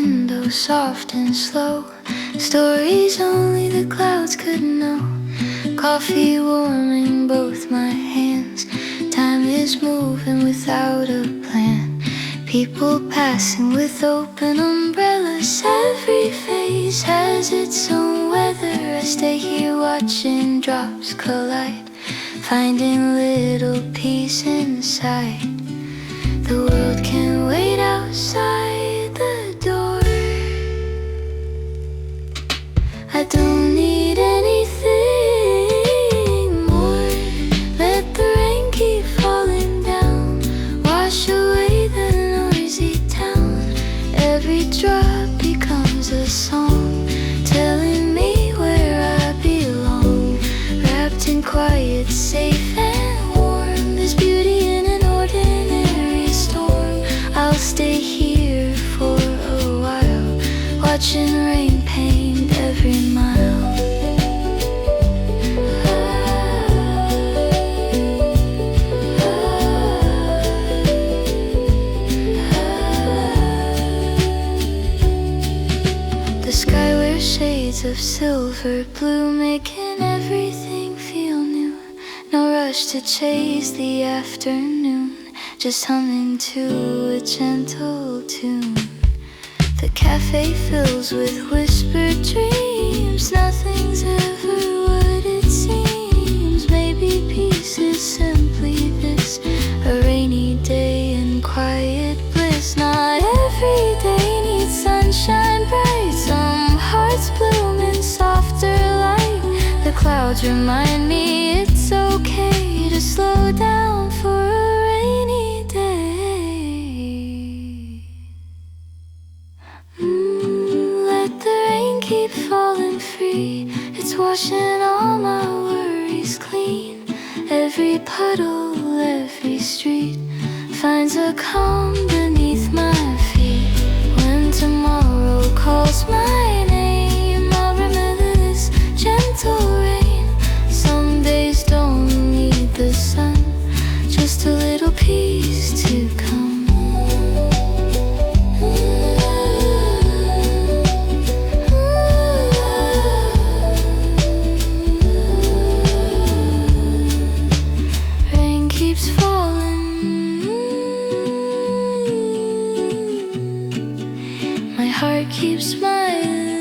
window, soft and slow. Stories only the clouds could know. Coffee warming both my hands. Time is moving without a plan. People passing with open umbrellas. Every face has its own weather. I stay here watching drops collide, finding little peace inside. The world can wait outside the door. I don't need anything more. Let the rain keep falling down, wash away the noisy town. Every drop becomes a song, telling me where I belong. Wrapped in quiet, safe and warm. There's beauty in an ordinary storm. I'll stay here for a while, watching rain paint every mile. The sky wears shades of silver blue, making everything feel new. No rush to chase the afternoon, just humming to a gentle tune. The cafe fills with whispered dreams. Nothing's ever what it seems. Maybe peace is simply this, a rainy day in quiet bliss. Not every day needs sunshine bright. Some hearts bloom in softer light. The clouds remind me it's okay to slow down for a rainy day. Let the rain keep falling free. It's washing all my worries clean. Every puddle, every street finds a calm beneath my feet. When tomorrow calls my name, I'll remember this gentle rain. Some days don't need the sun, just a little peace to come. Rain keeps falling, my heart keeps smiling.